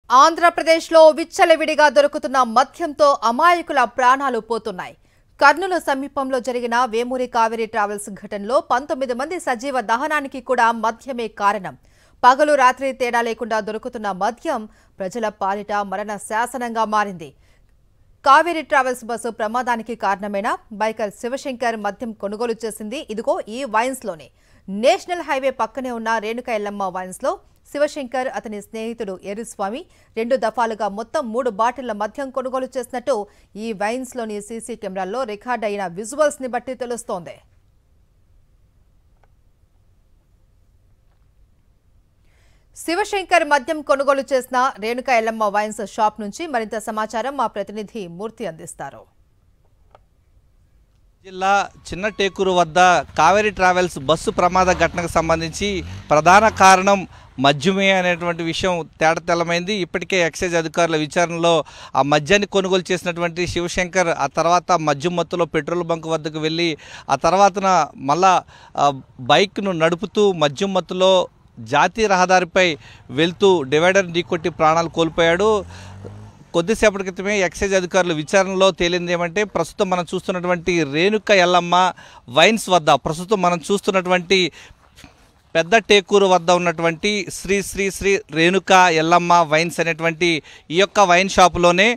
ఆంధ్రప్రదేశ్లో విచ్చలవిడిగా దొరుకుతున్న మద్యంతో అమాయకుల ప్రాణాలు పోతున్నాయి. కర్నూలు సమీపంలో జరిగిన వేమూరి కావేరి ట్రావెల్స్ ఘటనలో 19 మంది సజీవ దహనానికి కూడా మద్యమే కారణం. పగలు రాత్రి తేడా లేకుండా దొరుకుతున్న మద్యం ప్రజల పాలిట మరణ శాసనంగా మారింది. కావేరి ట్రావెల్స్ బస్సు ప్రమాదానికి కారణమైన బైకర్ శివశంకర్ మద్యం కొనుగోలు చేసింది ఇదిగో ఈ వైన్స్ లోనే. నేషనల్ హైవే పక్కనే ఉన్న రేణుక ఎల్లమ్మ వైన్స్ లో శివశంకర్ అతని స్నేహితుడు ఎరుస్వామి 2 దఫాలుగా మొత్తం 3 బాటిళ్ల మద్యం కొనుగోలు చేసినట్టు ఈ వైన్స్ లోని సీసీ కెమెరాల్లో రికార్డ్ అయిన విజువల్స్ ని బట్టి తెలుస్తోంది. శివశంకర్ మద్యం కొనుగోలు చేసిన రేణుక ఎల్లమ్మ వైన్స్ షాప్ నుంచి మరింత సమాచారం మా ప్రతినిధి మూర్తి అందిస్తారు. జిల్లా చిన్న టేకూరు వద్ద కావేరి ట్రావెల్స్ బస్సు ప్రమాద ఘటనకు సంబంధించి ప్రధాన కారణం మద్యమే అనేటువంటి విషయం తేటతెల్లమైంది. ఇప్పటికే ఎక్సైజ్ అధికారుల విచారణలో ఆ మద్యాన్ని కొనుగోలు చేసినటువంటి శివశంకర్ ఆ తర్వాత మద్యం మత్తులో పెట్రోల్ బంక్ వద్దకు వెళ్ళి ఆ తర్వాతన మళ్ళా బైక్ను నడుపుతూ మద్యం మత్తులో జాతీయ రహదారిపై వెళ్తూ డివైడర్ ఢీకొట్టి ప్రాణాలు కోల్పోయాడు. కొద్దిసేపటి క్రితమే ఎక్సైజ్ అధికారుల విచారణలో తేలింది ఏమంటే ప్రస్తుతం మనం చూస్తున్నటువంటి రేణుక ఎల్లమ్మ వైన్స్ వద్ద ప్రస్తుతం మనం చూస్తున్నటువంటి పెద్ద టేకూరు వద్ద ఉన్నటువంటి శ్రీ శ్రీ శ్రీ రేణుక ఎల్లమ్మ వైన్స్ అనేటువంటి ఈ యొక్క వైన్ షాపులోనే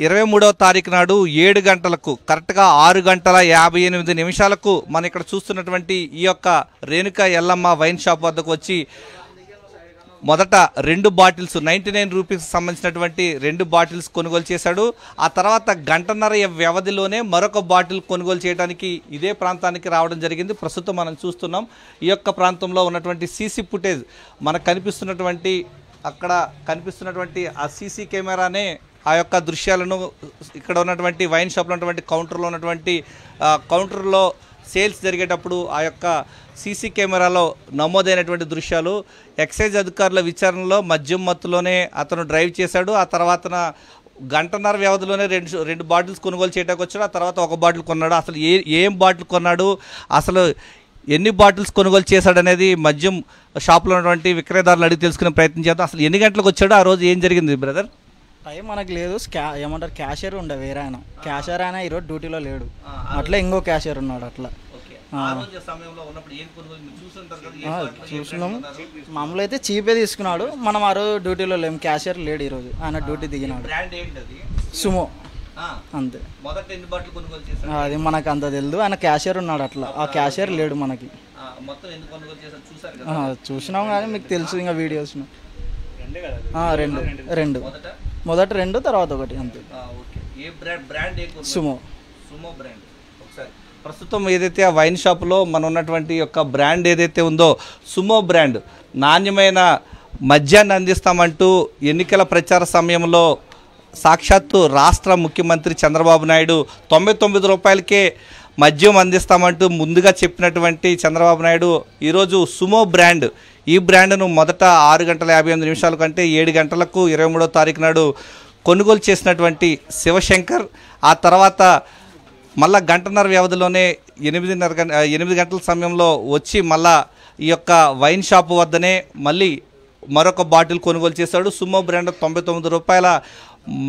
23వ తారీఖు నాడు 7 గంటలకు కరెక్ట్గా 6:58 మనం ఇక్కడ చూస్తున్నటువంటి ఈ యొక్క రేణుక ఎల్లమ్మ వైన్ షాప్ వద్దకు వచ్చి మొదట 2 బాటిల్స్ 99 రూపీస్ సంబంధించినటువంటి 2 బాటిల్స్ కొనుగోలు చేశాడు. ఆ తర్వాత గంటన్నర వ్యవధిలోనే మరొక బాటిల్ కొనుగోలు చేయడానికి ఇదే ప్రాంతానికి రావడం జరిగింది. ప్రస్తుతం మనం చూస్తున్నాం ఈ యొక్క ప్రాంతంలో ఉన్నటువంటి సీసీ ఫుటేజ్ మనకు కనిపిస్తున్నటువంటి అక్కడ కనిపిస్తున్నటువంటి ఆ సీసీ కెమెరానే ఆ యొక్క దృశ్యాలను ఇక్కడ ఉన్నటువంటి వైన్ షాప్లో ఉన్నటువంటి కౌంటర్లో ఉన్నటువంటి కౌంటర్లో సేల్స్ జరిగేటప్పుడు ఆ యొక్క సీసీ కెమెరాలో నమోదైనటువంటి దృశ్యాలు. ఎక్సైజ్ అధికారుల విచారణలో మద్యం మత్తులోనే అతను డ్రైవ్ చేశాడు. ఆ తర్వాతన గంటన్నర వ్యవధిలోనే రెండు బాటిల్స్ కొనుగోలు చేయడానికి వచ్చాడు. ఆ తర్వాత 1 బాటిల్ కొన్నాడు. అసలు ఏం బాటిల్ కొన్నాడు, అసలు ఎన్ని బాటిల్స్ కొనుగోలు చేశాడనేది మద్యం షాప్లో ఉన్నటువంటి విక్రయదారులు అడిగి తెలుసుకునే ప్రయత్నం చేద్దాం. అసలు ఎన్ని గంటలకు వచ్చాడో, ఆ రోజు ఏం జరిగింది బ్రదర్? టైం మనకు లేదు. ఏమంటారు క్యాషియర్ ఉండే వేరే ఆయన. క్యాషియర్ ఆయన ఈరోజు డ్యూటీలో లేడు, అట్లా ఇంకో క్యాషియర్ ఉన్నాడు. అట్లా చూసినాం. మామూలు అయితే చీపే తీసుకున్నాడు. మనం ఆ రోజు డ్యూటీలో లేము, క్యాషియర్ లేడు ఈరోజు, ఆయన డ్యూటీ దిగినాడు. సుమో అంతే. అది మనకు అంత తెలియదు. ఆయన క్యాషియర్ ఉన్నాడు అట్లా, ఆ క్యాషియర్ లేడు మనకి. చూసినాం కానీ మీకు తెలుసు ఇంకా వీడియోస్. రెండు మొదట 2 తర్వాత 1 అంతే. Sumo brand. ప్రస్తుతం ఏదైతే ఆ వైన్ షాప్లో మనం ఉన్నటువంటి యొక్క బ్రాండ్ ఏదైతే ఉందో సుమో బ్రాండ్ నాణ్యమైన మద్యాన్ని అందిస్తామంటూ ఎన్నికల ప్రచార సమయంలో సాక్షాత్తు రాష్ట్ర ముఖ్యమంత్రి చంద్రబాబు నాయుడు 99 రూపాయలకే మద్యం అందిస్తామంటూ ముందుగా చెప్పినటువంటి చంద్రబాబు నాయుడు ఈరోజు సుమో బ్రాండ్ ఈ బ్రాండ్ను మొదట 6:58 కంటే 7 గంటలకు 23వ తారీఖు నాడు కొనుగోలు చేసినటువంటి శివశంకర్ ఆ తర్వాత మళ్ళా గంటన్నర వ్యవధిలోనే 8 గంటల సమయంలో వచ్చి మళ్ళా ఈ యొక్క వైన్ షాప్ వద్దనే మళ్ళీ మరొక బాటిల్ కొనుగోలు చేశాడు. సుమో బ్రాండ్ 99 రూపాయల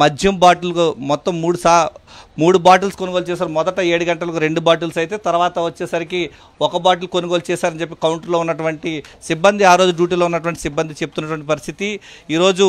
మద్యం బాటిల్ మొత్తం 3 బాటిల్స్ కొనుగోలు చేశారు. మొదట 7 గంటలకు 2 బాటిల్స్ అయితే తర్వాత వచ్చేసరికి 1 బాటిల్ కొనుగోలు చేశారని చెప్పి కౌంటర్లో ఉన్నటువంటి సిబ్బంది, ఆ రోజు డ్యూటీలో ఉన్నటువంటి సిబ్బంది చెప్తున్నటువంటి పరిస్థితి. ఈరోజు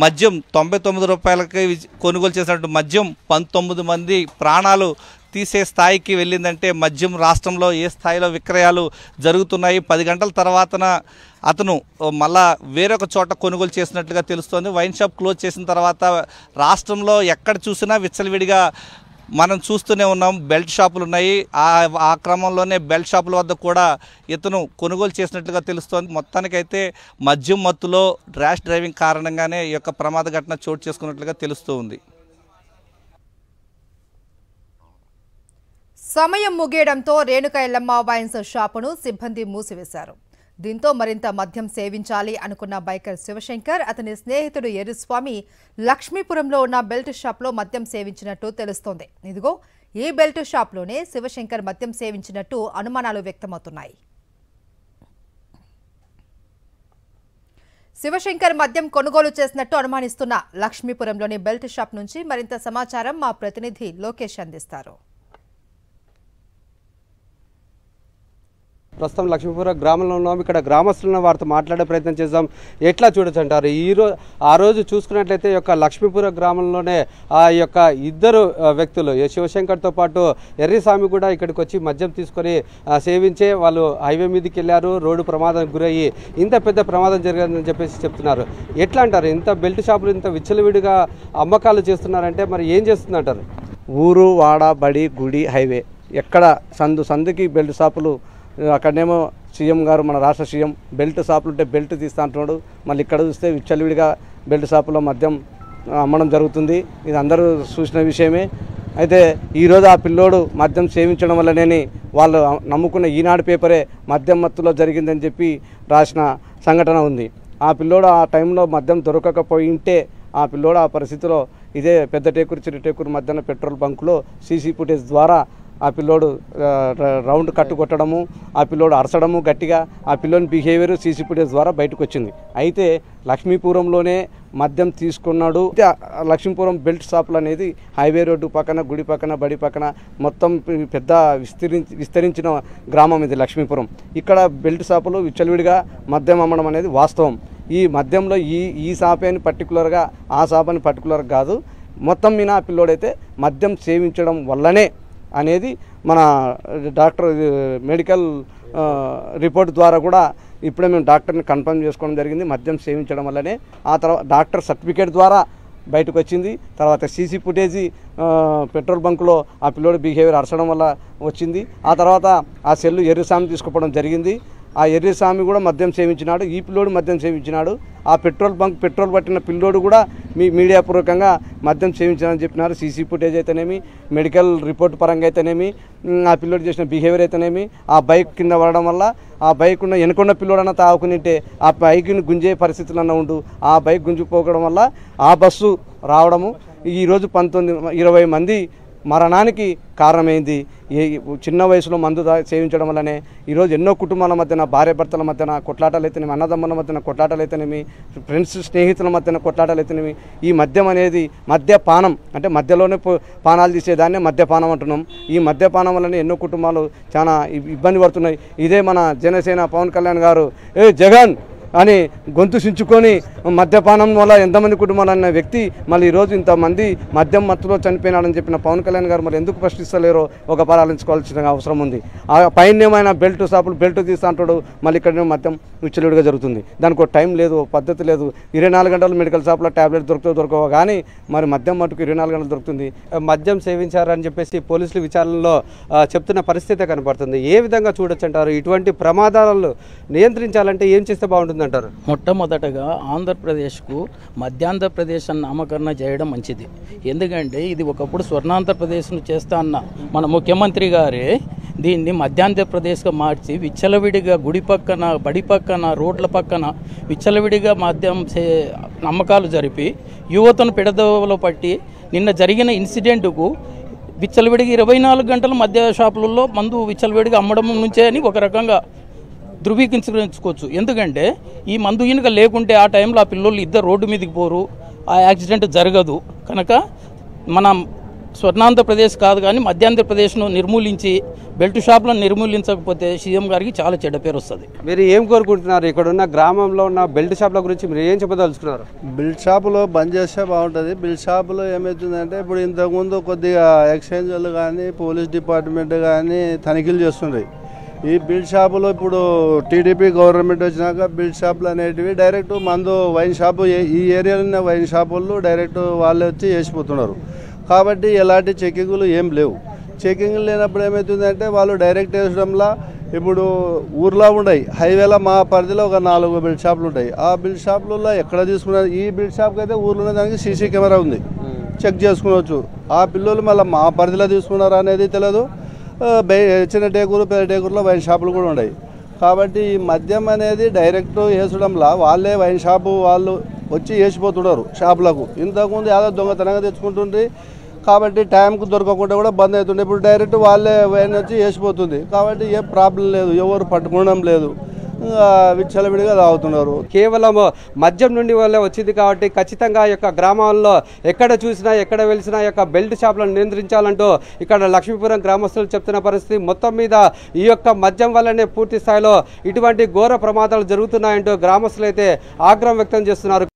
మద్యం 99 రూపాయలకి కొనుగోలు చేసినటువంటి మద్యం 19 మంది ప్రాణాలు తీసే స్థాయికి వెళ్ళిందంటే మద్యం రాష్ట్రంలో ఏ స్థాయిలో విక్రయాలు జరుగుతున్నాయి. 10 గంటల తర్వాతన అతను మళ్ళా వేరొక చోట కొనుగోలు చేసినట్లుగా తెలుస్తోంది. వైన్ షాప్ క్లోజ్ చేసిన తర్వాత రాష్ట్రంలో ఎక్కడ చూసినా విచ్చలవిడిగా మనం చూస్తూనే ఉన్నాం. బెల్ట్ షాపులు ఉన్నాయి. ఆ క్రమంలోనే బెల్ట్ షాపుల వద్ద కూడా ఇతను కొనుగోలు చేసినట్లుగా తెలుస్తోంది. మొత్తానికైతే మద్యం మత్తులో ర్యాష్ డ్రైవింగ్ కారణంగానే ఈ యొక్క ప్రమాద ఘటన చోటు చేసుకున్నట్లుగా తెలుస్తూ ఉంది. సమయం ముగియడంతో రేణుక ఎల్లమ్మ వైన్స్ షాపును సిబ్బంది మూసివేశారు. దీంతో మరింత మద్యం సేవించాలి అనుకున్న బైకర్ శివశంకర్ అతని స్నేహితుడు ఎరుస్వామి లక్ష్మీపురంలో ఉన్న బెల్ట్ షాప్లో మద్యం సేవించినట్టు తెలుస్తోంది. ఇదిగో ఈ బెల్ట్ షాప్లోనే శివశంకర్ మద్యం సేవించినట్టు అనుమానాలు వ్యక్తమవుతున్నాయి. శివశంకర్ మద్యం కొనుగోలు చేసినట్టు అనుమానిస్తున్న లక్ష్మీపురంలోని బెల్ట్ షాప్ నుంచి మరింత సమాచారం మా ప్రతినిధి లోకేష్ అందిస్తారు. ప్రస్తుతం లక్ష్మీపురం గ్రామంలో ఉన్నాం. ఇక్కడ గ్రామస్తులను వారితో మాట్లాడే ప్రయత్నం చేద్దాం. ఎట్లా చూడొచ్చు అంటారు? ఆ రోజు చూసుకున్నట్లయితే యొక్క లక్ష్మీపురం గ్రామంలోనే ఆ యొక్క ఇద్దరు వ్యక్తులు శివశంకర్తో పాటు ఎర్రిస్వామి కూడా ఇక్కడికి వచ్చి మద్యం తీసుకొని సేవించే వాళ్ళు హైవే మీదకి వెళ్ళారు. రోడ్డు ప్రమాదానికి గురయ్యి ఇంత పెద్ద ప్రమాదం జరిగిందని చెప్పేసి చెప్తున్నారు. ఎట్లా అంటారు? ఇంత బెల్ట్ షాపులు ఇంత విచ్చలవిడిగా అమ్మకాలు చేస్తున్నారంటే మరి ఏం చేస్తుందంటారు? ఊరు వాడ బడి గుడి హైవే ఎక్కడ సందుకి బెల్ట్ షాపులు. అక్కడనేమో సీఎం గారు మన రాష్ట్ర సీఎం బెల్ట్ షాపులు ఉంటే బెల్ట్ తీస్తా అంటున్నాడు. మళ్ళీ ఇక్కడ చూస్తే విచ్చలవిడిగా బెల్ట్ షాపులో మద్యం అమ్మడం జరుగుతుంది. ఇది అందరూ చూసిన విషయమే. అయితే ఈరోజు ఆ పిల్లోడు మద్యం సేవించడం వల్లనే వాళ్ళు నమ్ముకున్న ఈనాడు పేపరే మద్యం మత్తులో జరిగిందని చెప్పి రాసిన సంఘటన ఉంది. ఆ పిల్లోడు ఆ టైంలో మద్యం దొరకకపోయింటే ఆ పిల్లోడు ఆ పరిస్థితిలో ఇదే పెద్ద టేకూరు చిరు టేకూరు మధ్యాహ్న పెట్రోల్ బంకులో సీసీ ఫుటేజ్ ద్వారా ఆ పిల్లోడు రౌండ్ కట్టు కొట్టడము, ఆ పిల్లోడు అరచడము గట్టిగా, ఆ పిల్లోని బిహేవియర్ సీసీ ఫుటేజ్ ద్వారా బయటకు వచ్చింది. అయితే లక్ష్మీపురంలోనే మద్యం తీసుకున్నాడు. లక్ష్మీపురం బెల్ట్ షాపులు అనేది హైవే రోడ్డు పక్కన గుడి పక్కన బడి పక్కన మొత్తం పెద్ద విస్తరించిన గ్రామం ఇది లక్ష్మీపురం. ఇక్కడ బెల్ట్ షాపులు విచ్చలవిడిగా మద్యం అమ్మడం అనేది వాస్తవం. ఈ మద్యంలో ఈ షాపే అని పర్టికులర్గా ఆ షాప్ అని పర్టికులర్గా కాదు, మొత్తం మీద ఆ పిల్లోడైతే మద్యం సేవించడం వల్లనే అనేది మన డాక్టర్ మెడికల్ రిపోర్ట్ ద్వారా కూడా ఇప్పుడే మేము డాక్టర్ని కన్ఫర్మ్ చేసుకోవడం జరిగింది. మద్యం సేవించడం వల్లనే ఆ తర్వాత డాక్టర్ సర్టిఫికేట్ ద్వారా బయటకు వచ్చింది. తర్వాత సీసీ ఫుటేజీ పెట్రోల్ బంకులో ఆ పిల్లోడు బిహేవియర్ అరచడం వల్ల వచ్చింది. ఆ తర్వాత ఆ సెల్లు ఎర్రిస్వామి తీసుకుపోవడం జరిగింది. ఆ ఎర్రిస్వామి కూడా మద్యం సేవించినాడు, ఈ పిల్లోడు మద్యం సేవించినాడు. ఆ పెట్రోల్ పట్టిన పిల్లోడు కూడా మీడియా పూర్వకంగా మద్యం సేవించాలని చెప్పినారు. సీసీ ఫుటేజ్ అయితేనేమి, మెడికల్ రిపోర్ట్ పరంగా అయితేనేమి, ఆ పిల్లోడు చేసిన బిహేవియర్ అయితేనేమి, ఆ బైక్ కింద పడడం వల్ల ఆ బైక్ ఉన్న వెనుకున్న పిల్లోడన్నా తాగుకునింటే ఆ బైక్ని గుంజే పరిస్థితులన్నా ఉండు. ఆ బైక్ గుంజుపోవడం వల్ల ఆ బస్సు రావడము ఈరోజు 20 మంది మరణానికి కారణమైంది. చిన్న వయసులో మందు సేవించడం వల్లనే ఈరోజు ఎన్నో కుటుంబాల మధ్యన, భార్యాభర్తల మధ్యన కొట్లాటలు అయితేనేమి, అన్నదమ్ముల మధ్యన కొట్లాటలు అయితేనేమి, ఫ్రెండ్స్ స్నేహితుల మధ్యన కొట్లాటలు అయితేనేమి, ఈ మద్యం అనేది మద్యపానం అంటే మధ్యలోనే పానాలు తీసేదాన్ని మద్యపానం అంటున్నాం. ఈ మద్యపానం వల్లనే ఎన్నో కుటుంబాలు చాలా ఇబ్బంది పడుతున్నాయి. ఇదే మన జనసేన పవన్ కళ్యాణ్ గారు జగన్ అని గొంతు చించుకొని మద్యపానం వల్ల ఎంతమంది కుటుంబాలు అన్న వ్యక్తి మళ్ళీ ఈరోజు ఇంతమంది మద్యం మత్తులో చనిపోయినాడని చెప్పిన పవన్ కళ్యాణ్ గారు మరి ఎందుకు ప్రశ్నిస్తలేరో ఒక పరాలించుకోవాల్సిన అవసరం ఉంది. ఆ పైన ఏమైనా బెల్ట్ షాపులు బెల్ట్ తీస్తా అంటాడు, మళ్ళీ ఇక్కడ మద్యం విచ్చలుడిగా జరుగుతుంది. దానికి ఒక టైం లేదు, పద్ధతి లేదు. 24 గంటలు మెడికల్ షాప్లో ట్యాబ్లెట్ దొరకవో కానీ మరి మద్యం మట్టుకు 24 గంటలు దొరుకుతుంది. మద్యం సేవించారని చెప్పేసి పోలీసులు విచారణలో చెప్తున్న పరిస్థితి కనపడుతుంది. ఏ విధంగా చూడొచ్చు అంటారు? ఇటువంటి ప్రమాదాలను నియంత్రించాలంటే ఏం చేస్తే బాగుంటుంది అంటారు? మొట్టమొదటగా ఆంధ్రప్రదేశ్కు మధ్యాంధ్రప్రదేశ్ అని నామకరణ చేయడం మంచిది. ఎందుకంటే ఇది ఒకప్పుడు స్వర్ణాంధ్రప్రదేశ్ను చేస్తా అన్న మన ముఖ్యమంత్రి గారే దీన్ని మధ్యాంధ్రప్రదేశ్గా మార్చి విచ్చలవిడిగా గుడి పక్కన బడి పక్కన రోడ్ల పక్కన విచ్చలవిడిగా మద్యం అమ్మకాలు జరిపి యువతను పెడదవలో పట్టి నిన్న జరిగిన ఇన్సిడెంట్కు విచ్చలవిడిగా 24 గంటలు మద్య షాపులలో మందు విచ్చలవిడిగా అమ్మడం నుంచే అని ఒక రకంగా ధృవీకరించుకోవచ్చు. ఎందుకంటే ఈ మందు ఈనక లేకుంటే ఆ టైంలో ఆ పిల్లలు ఇద్దరు రోడ్డు మీదకి పోరు, ఆ యాక్సిడెంట్ జరగదు. కనుక మనం స్వర్ణాంధ్రప్రదేశ్ కాదు కానీ మధ్యాంధ్రప్రదేశ్ను నిర్మూలించి బెల్ట్ షాపులను నిర్మూలించకపోతే సీఎం గారికి చాలా చెడ్డ పేరు వస్తుంది. మీరు ఏం కోరుకుంటున్నారు? ఇక్కడ ఉన్న గ్రామంలో ఉన్న బెల్ట్ షాపుల గురించి మీరు ఏం చెప్పదలుచుకున్నారు? బెల్ట్ షాపులో బంద్ చేస్తే బాగుంటుంది. బెల్ట్ షాపులో ఏమవుతుందంటే ఇప్పుడు ఇంతకుముందు కొద్దిగా ఎక్స్చేంజ్ వాళ్ళు కానీ పోలీస్ డిపార్ట్మెంట్ కానీ తనిఖీలు చేస్తుండ్రు. ఈ బెల్ట్ షాపులో ఇప్పుడు టీడీపీ గవర్నమెంట్ వచ్చినాక బెల్ట్ షాపులు అనేటివి డైరెక్ట్ మందు వైన్ షాపు ఈ ఏరియాలో ఉన్న వైన్ షాపుల్లో డైరెక్ట్ వాళ్ళే వచ్చి వేసిపోతున్నారు. కాబట్టి ఎలాంటి చెకింగ్లు ఏం లేవు. చెకింగ్లు లేనప్పుడు ఏమవుతుందంటే వాళ్ళు డైరెక్ట్ వేసడంలా ఇప్పుడు ఊర్లో ఉన్నాయి, హైవేలో మా పరిధిలో ఒక 4 బెల్ట్ షాపులు ఉంటాయి. ఆ బెల్ట్ షాపులలో ఎక్కడ తీసుకున్నారు? ఈ బెల్ట్ షాప్కి అయితే ఊర్లో దానికి సీసీ కెమెరా ఉంది, చెక్ చేసుకునవచ్చు. ఆ పిల్లలు మళ్ళీ మా పరిధిలో తీసుకున్నారా అనేది తెలియదు. చిన్న టేకూరు పెద్ద టేకూరులో వైన్ షాపులు కూడా ఉన్నాయి. కాబట్టి ఈ మద్యం అనేది డైరెక్ట్ వేసడంలా వాళ్ళే వైన్ షాపు వాళ్ళు వచ్చి వేసిపోతున్నారు షాపులకు. ఇంతకుముందు ఏదో దొంగతనంగా తెచ్చుకుంటుండ్రి కాబట్టి టైంకు దొరకకుండా కూడా బంద్ అవుతుండే. ఇప్పుడు డైరెక్ట్ వాళ్ళే వైన్ వచ్చి వేసిపోతుంది. కాబట్టి ఏ ప్రాబ్లం లేదు, ఎవరు పట్టుకోవడం లేదు. విచ్చలవిడిగా తాగుతున్నారు. కేవలం మద్యం నుండి వల్లే వచ్చింది కాబట్టి ఖచ్చితంగా ఈ యొక్క గ్రామాల్లో ఎక్కడ చూసినా ఎక్కడ వెలిసినా ఈ యొక్క బెల్ట్ షాపులను నియంత్రించాలంటూ ఇక్కడ లక్ష్మీపురం గ్రామస్తులు చెప్తున్న పరిస్థితి. మొత్తం మీద ఈ యొక్క మద్యం వల్లనే పూర్తి స్థాయిలో ఇటువంటి ఘోర ప్రమాదాలు జరుగుతున్నాయంటూ గ్రామస్తులు అయితే ఆగ్రహం వ్యక్తం చేస్తున్నారు.